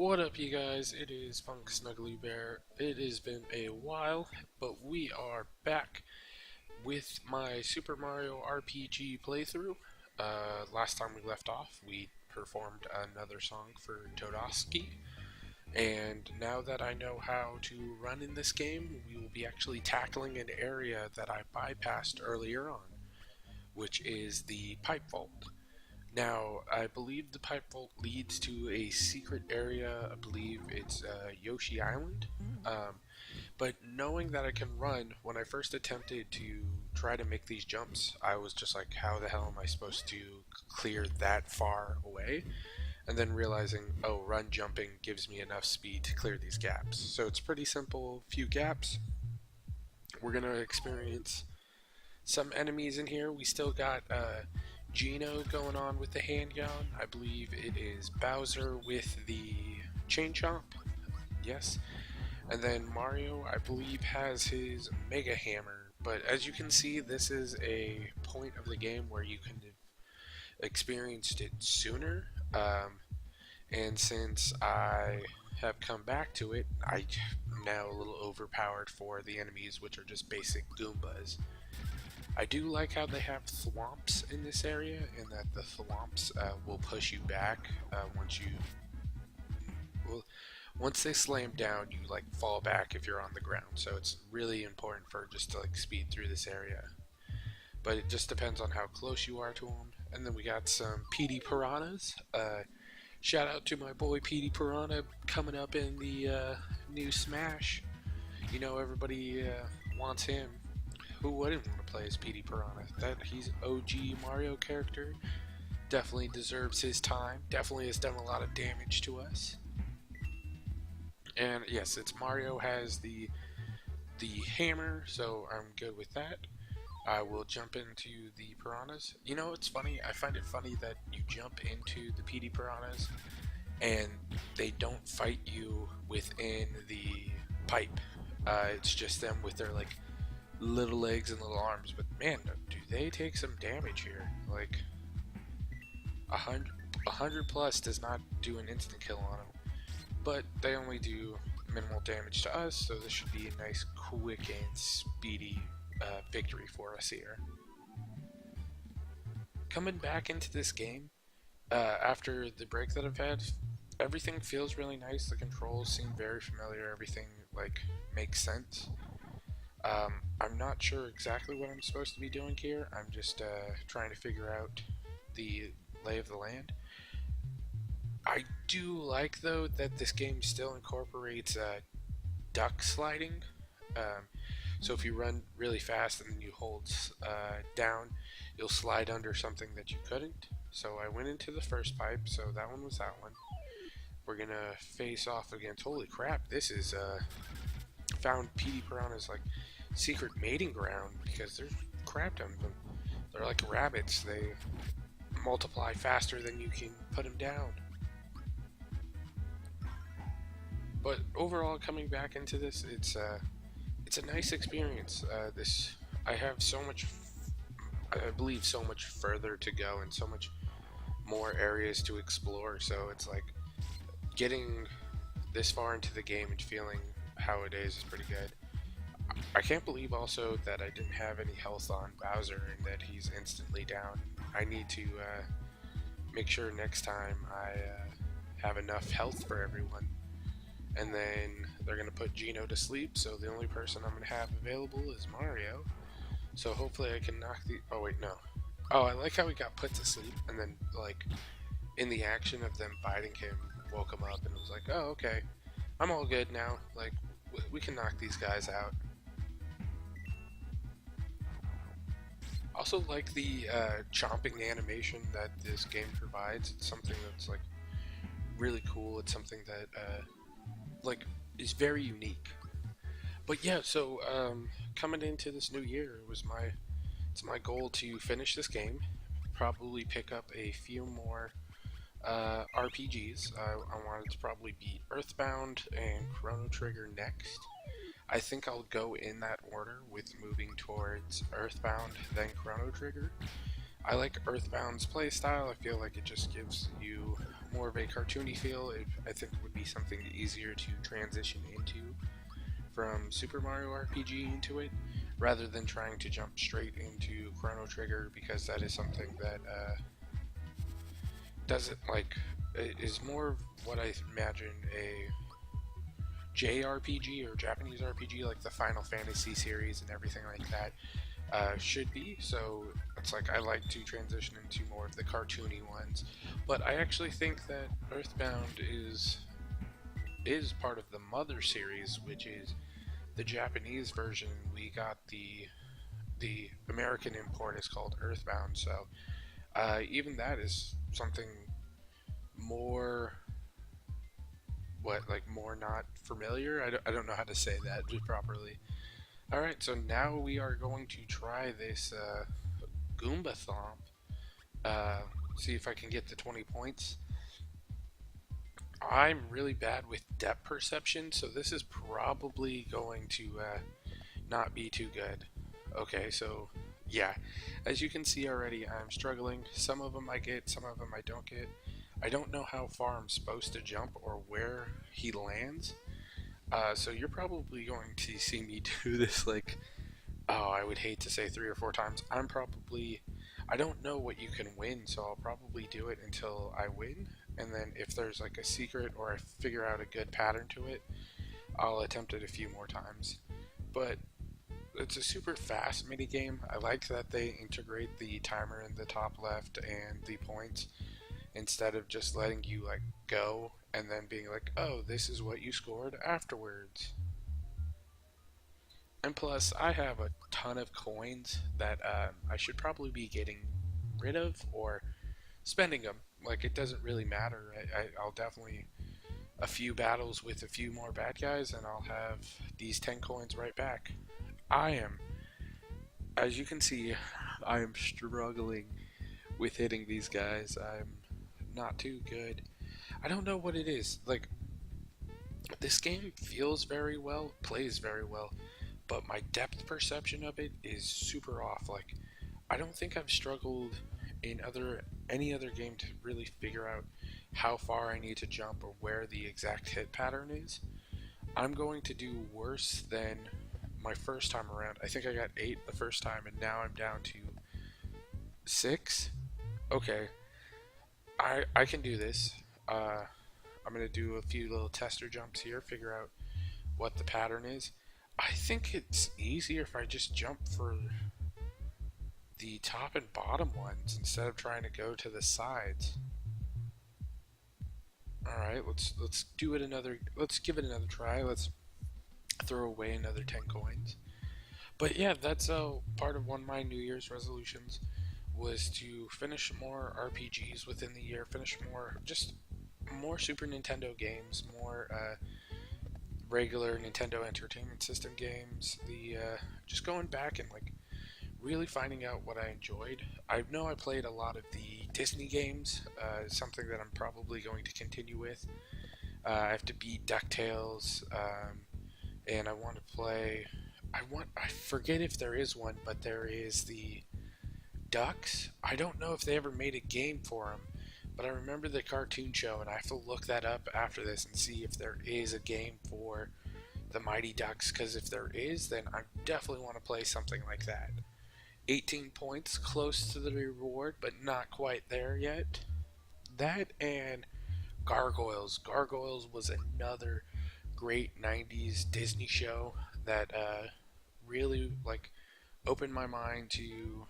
What up, you guys? It is Punksnugglybear. It has been a while, but we are back with my Super Mario RPG playthrough. Last time we left off, we performed another song for Toadosky, and now that I know how to run in this game, we will be actually tackling an area that I bypassed earlier on, which is the pipe vault. Now, I believe the pipe vault leads to a secret area. I believe it's Yoshi Island. But knowing that I can run, when I first attempted to try to make these jumps, I was just like, how the hell am I supposed to clear that far away? And then realizing, oh, run jumping gives me enough speed to clear these gaps. So it's pretty simple, few gaps. We're going to experience some enemies in here. We still got Gino going on with the handgun. I believe it is Bowser with the chain chomp. Yes. And then Mario, I believe, has his Mega Hammer. But as you can see, this is a point of the game where you can have experienced it sooner. And since I have come back to it, I'm now a little overpowered for the enemies, which are just basic Goombas. I do like how they have thwomps in this area, and that the thwomps will push you back once they slam down, you like fall back if you're on the ground. So it's really important for just to like speed through this area. But it just depends on how close you are to them. And then we got some PD Piranhas. Shout out to my boy PD Piranha coming up in the new Smash. You know, everybody wants him. Who wouldn't want to play as PD Piranha? He's an OG Mario character. Definitely deserves his time. Definitely has done a lot of damage to us. And yes, it's Mario has the hammer, so I'm good with that. I will jump into the piranhas. You know, it's funny. I find it funny that you jump into the PD Piranhas and they don't fight you within the pipe. It's just them with their like little legs and little arms, but man, do they take some damage here. Like 100 plus does not do an instant kill on them, but they only do minimal damage to us, so this should be a nice quick and speedy victory for us here. Coming back into this game after the break that I've had, everything feels really nice. The controls seem very familiar. Everything like makes sense. I'm not sure exactly what I'm supposed to be doing here. I'm just trying to figure out the lay of the land. I do like, though, that this game still incorporates duck sliding. So if you run really fast and then you hold down, you'll slide under something that you couldn't. So I went into the first pipe, so that one was that one. We're gonna face off against, holy crap, this is found PD Piranha's like secret mating ground, because there's crap on them. They're like rabbits. They multiply faster than you can put them down. But overall, coming back into this, it's a nice experience. I have so much, I believe, so much further to go and so much more areas to explore. So it's like getting this far into the game and feeling how it is pretty good. I can't believe also that I didn't have any health on Bowser and that he's instantly down. I need to make sure next time I have enough health for everyone. And then they're going to put Gino to sleep, so the only person I'm going to have available is Mario. So hopefully I can knock the... Oh wait, no. Oh, I like how he got put to sleep, and then like in the action of them biting him, woke him up, and it was like, oh, okay. I'm all good now. Like, we can knock these guys out. Also like the chomping animation that this game provides. It's something that's like really cool. It's something that like is very unique. But yeah, so coming into this new year, it's my goal to finish this game, probably pick up a few more RPGs. I wanted to probably beat Earthbound and Chrono Trigger next. I think I'll go in that order, with moving towards Earthbound, then Chrono Trigger. I like Earthbound's playstyle. I feel like it just gives you more of a cartoony feel, I think it would be something easier to transition into from Super Mario RPG into it, rather than trying to jump straight into Chrono Trigger, because that is something that doesn't like it is more of what I imagine a JRPG or Japanese RPG, like the Final Fantasy series and everything like that, should be. So it's like I like to transition into more of the cartoony ones. But I actually think that Earthbound is part of the Mother series, which is the Japanese version. We got the American import is called Earthbound. So even that is something more more not familiar. I don't know how to say that properly. Alright, so now we are going to try this Goomba Thomp. See if I can get the 20 points. I'm really bad with depth perception, so this is probably going to not be too good. Okay, so yeah, as you can see already, I'm struggling. Some of them I get, some of them I don't get. I don't know how far I'm supposed to jump or where he lands. So you're probably going to see me do this like, oh, I would hate to say 3 or 4 times. I don't know what you can win, so I'll probably do it until I win. And then if there's like a secret or I figure out a good pattern to it, I'll attempt it a few more times. But it's a super fast mini game. I like that they integrate the timer in the top left and the points, instead of just letting you like go and then being like, oh, this is what you scored afterwards. And plus, I have a ton of coins that I should probably be getting rid of or spending them. Like, it doesn't really matter. I'll definitely a few battles with a few more bad guys and I'll have these 10 coins right back. As you can see, I am struggling with hitting these guys. I'm not too good. I don't know what it is. Like, this game feels very well, plays very well, but my depth perception of it is super off. Like, I don't think I've struggled in any other game to really figure out how far I need to jump or where the exact hit pattern is. I'm going to do worse than my first time around. I think I got 8 the first time, and now I'm down to 6. Okay, I can do this. I'm going to do a few little tester jumps here, figure out what the pattern is. I think it's easier if I just jump for the top and bottom ones instead of trying to go to the sides. Alright, let's give it another try. Let's throw away another 10 coins. But yeah, that's part of one of my New Year's resolutions, was to finish more RPGs within the year, finish more Super Nintendo games, more regular Nintendo Entertainment System games. Just going back and like really finding out what I enjoyed. I know I played a lot of the Disney games, something that I'm probably going to continue with. I have to beat DuckTales, and I want to play. I forget if there is one, but there is the Ducks. I don't know if they ever made a game for them, but I remember the cartoon show, and I have to look that up after this and see if there is a game for the Mighty Ducks, because if there is, then I definitely want to play something like that. 18 points, close to the reward, but not quite there yet. That and Gargoyles. Gargoyles was another great 90s Disney show that really like opened my mind to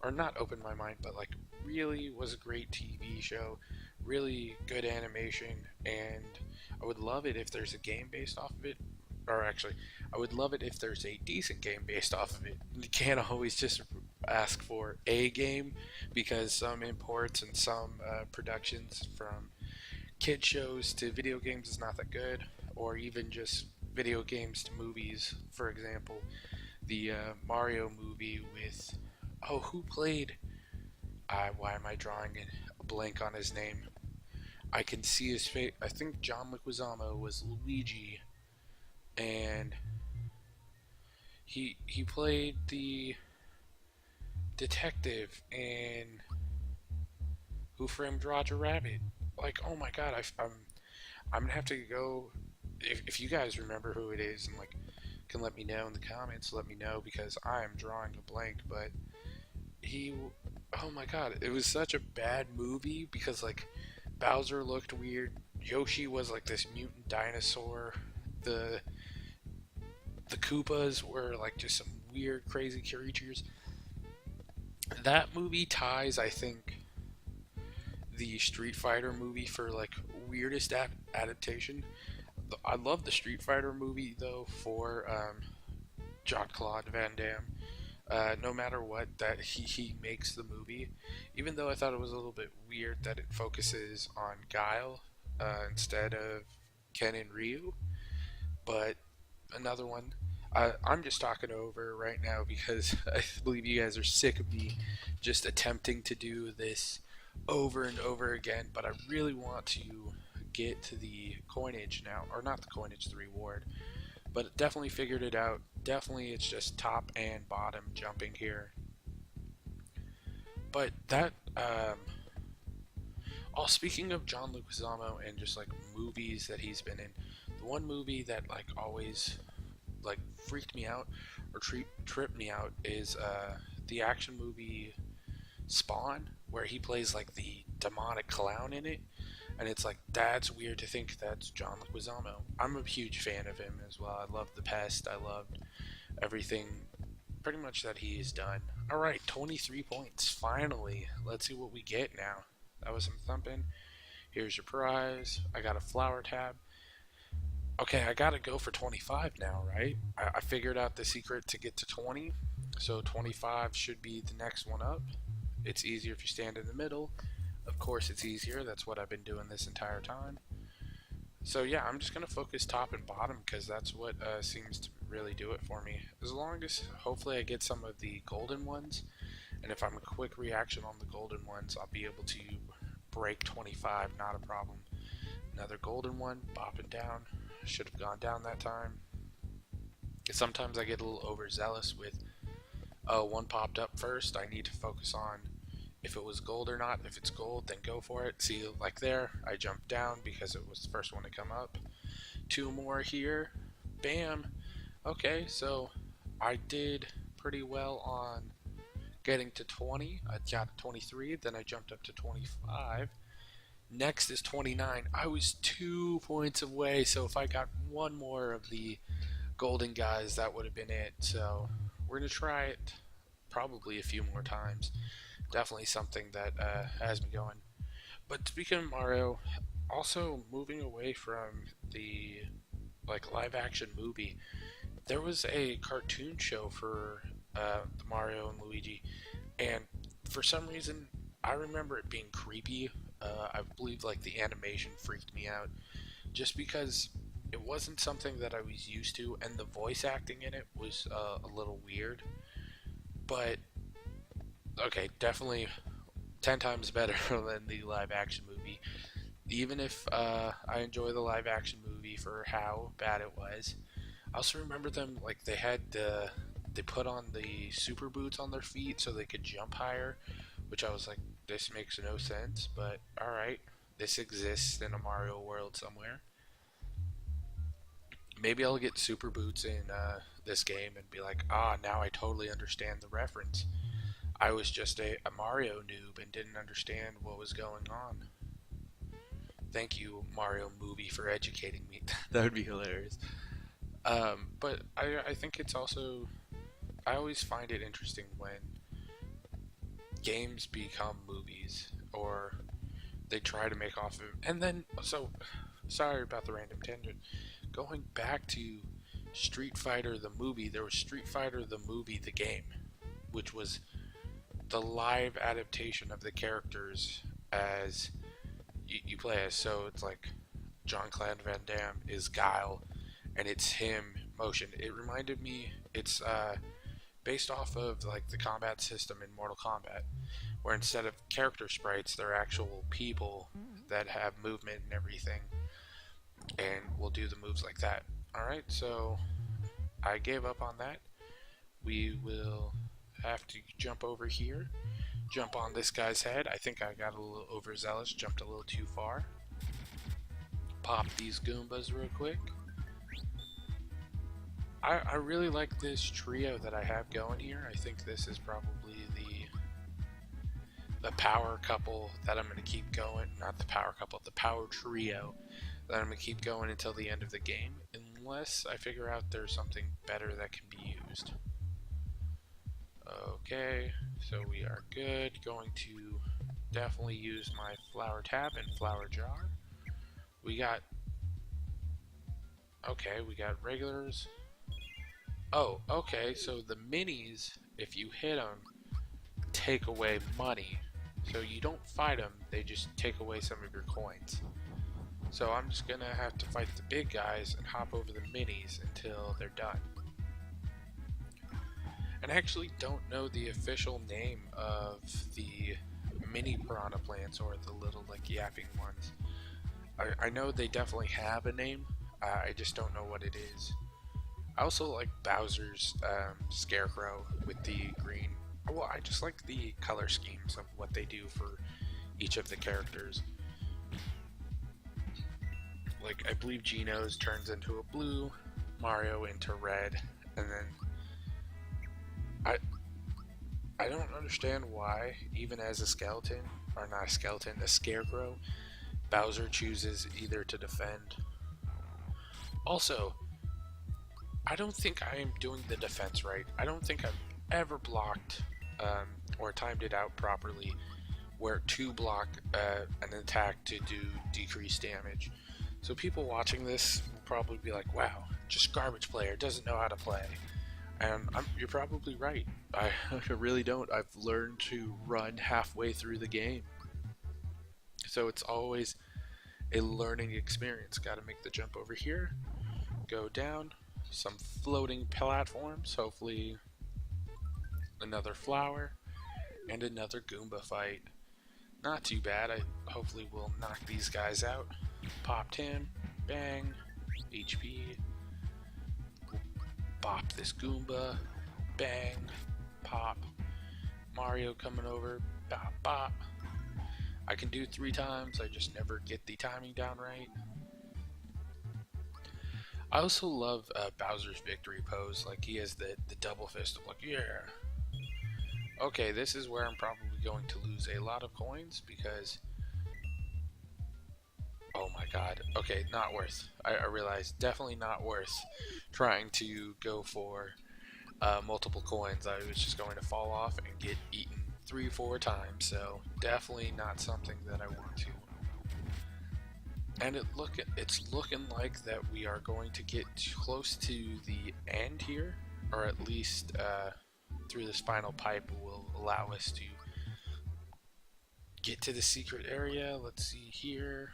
or not opened my mind, but like really was a great TV show, really good animation, and I would love it if there's a game based off of it. Or actually, I would love it if there's a decent game based off of it. You can't always just ask for a game, because some imports and some productions from kid shows to video games is not that good, or even just video games to movies. For example, the Mario movie with who played? Why am I drawing a blank on his name? I can see his face. I think John Leguizamo was Luigi, and he played the detective in Who Framed Roger Rabbit. Like, oh my god, I'm gonna have to go. If you guys remember who it is and like can let me know in the comments, let me know because I am drawing a blank. But he, oh my god, it was such a bad movie because like Bowser looked weird. Yoshi was like this mutant dinosaur. The the Koopas were like just some weird, crazy creatures. That movie ties, I think, the Street Fighter movie for like weirdest adaptation. I love the Street Fighter movie though for Jean-Claude Van Damme. No matter what, that he makes the movie. Even though I thought it was a little bit weird that it focuses on Guile instead of Ken and Ryu. But another one. I'm just talking over right now because I believe you guys are sick of me just attempting to do this over and over again. But I really want to get to the coinage now, or not the coinage, the reward. But definitely figured it out. Definitely it's just top and bottom jumping here. But that, speaking of John Leguizamo and just like movies that he's been in, the one movie that like always like freaked me out or tripped me out is the action movie Spawn, where he plays like the demonic clown in it, and it's like that's weird to think that's John Leguizamo. I'm a huge fan of him as well. I loved The Pest. I loved everything pretty much that he's done. All right, 23 points. Finally, let's see what we get now. That was some thumping. Here's your prize. I got a flower tab. Okay, I gotta go for 25 now, right? I figured out the secret to get to 20, so 25 should be the next one up. It's easier if you stand in the middle. Of course it's easier, that's what I've been doing this entire time. So yeah, I'm just gonna focus top and bottom because that's what seems to really do it for me. As long as hopefully I get some of the golden ones, and if I'm a quick reaction on the golden ones, I'll be able to break 25, not a problem. Another golden one, bopping down. Should have gone down that time. Sometimes I get a little overzealous with one popped up first. I need to focus on if it was gold or not. If it's gold, then go for it. See, like there, I jumped down because it was the first one to come up. Two more here. Bam. Okay, so I did pretty well on getting to 20. I got 23, then I jumped up to 25. Next is 29. I was 2 points away, so if I got one more of the golden guys, that would have been it. So we're going to try it probably a few more times. Definitely something that has me going. But speaking of Mario, also moving away from the like live action movie, there was a cartoon show for the Mario and Luigi, and for some reason I remember it being creepy. I believe like the animation freaked me out just because it wasn't something that I was used to, and the voice acting in it was a little weird. But okay, definitely 10 times better than the live action movie. Even if I enjoy the live action movie for how bad it was, I also remember them like they put on the super boots on their feet so they could jump higher, which I was like, this makes no sense, but alright, this exists in a Mario world somewhere. Maybe I'll get super boots in this game and be like, now I totally understand the reference. I was just a Mario noob and didn't understand what was going on. Thank you, Mario movie, for educating me. That would be hilarious. But I think it's also, I always find it interesting when games become movies or they try to make off of it. And then, so, sorry about the random tangent. Going back to Street Fighter the movie, there was Street Fighter the movie, the game, which was the live adaptation of the characters as you play as. So it's like Jean-Claude Van Damme is Guile, and it's him motion. It reminded me, it's based off of like the combat system in Mortal Kombat, where instead of character sprites, they're actual people that have movement and everything, and will do the moves like that. Alright, so I gave up on that. We will have to jump over here, jump on this guy's head. I think I got a little overzealous, jumped a little too far. Pop these Goombas real quick. I really like this trio that I have going here. I think this is probably the power couple that I'm going to keep going. Not the power couple, the power trio that I'm going to keep going until the end of the game, unless I figure out there's something better that can be used. Okay, so we are good. Going to definitely use my flower tab and flower jar. We got regulars. Oh, okay, so the minis, if you hit them, take away money. So you don't fight them, they just take away some of your coins. So I'm just gonna have to fight the big guys and hop over the minis until they're done. And I actually don't know the official name of the mini piranha plants or the little like yapping ones. I know they definitely have a name, I just don't know what it is. I also like Bowser's scarecrow with the green. Well, I just like the color schemes of what they do for each of the characters. Like, I believe Gino's turns into a blue, Mario into red, and then I don't understand why, even as a skeleton, or not a skeleton, a scarecrow, Bowser chooses either to defend. Also, I don't think I am doing the defense right. I don't think I've ever blocked or timed it out properly where to block an attack to do decreased damage. So people watching this will probably be like, wow, just garbage player, doesn't know how to play. And you're probably right. I really don't. I've learned to run halfway through the game. So it's always a learning experience. Gotta make the jump over here, go down, some floating platforms, hopefully another flower, and another Goomba fight. Not too bad. I hopefully will knock these guys out. Popped him, bang, HP. Bop this Goomba, bang, pop. Mario coming over, bop, bop. I can do 3 times, I just never get the timing down right. I also love Bowser's victory pose, like he has the double fist of like, yeah. Okay, this is where I'm probably going to lose a lot of coins because, oh my god, okay, not worth. I realized definitely not worth trying to go for multiple coins. I was just going to fall off and get eaten 3-4 times, so definitely not something that I want to. And it's looking like that we are going to get close to the end here, or at least through this final pipe will allow us to get to the secret area. Let's see here.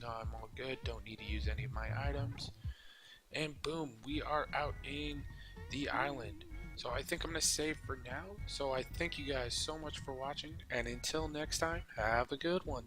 No, I'm all good. Don't need to use any of my items. And boom, we are out in the island. So I think I'm going to save for now. So I thank you guys so much for watching. And until next time, have a good one.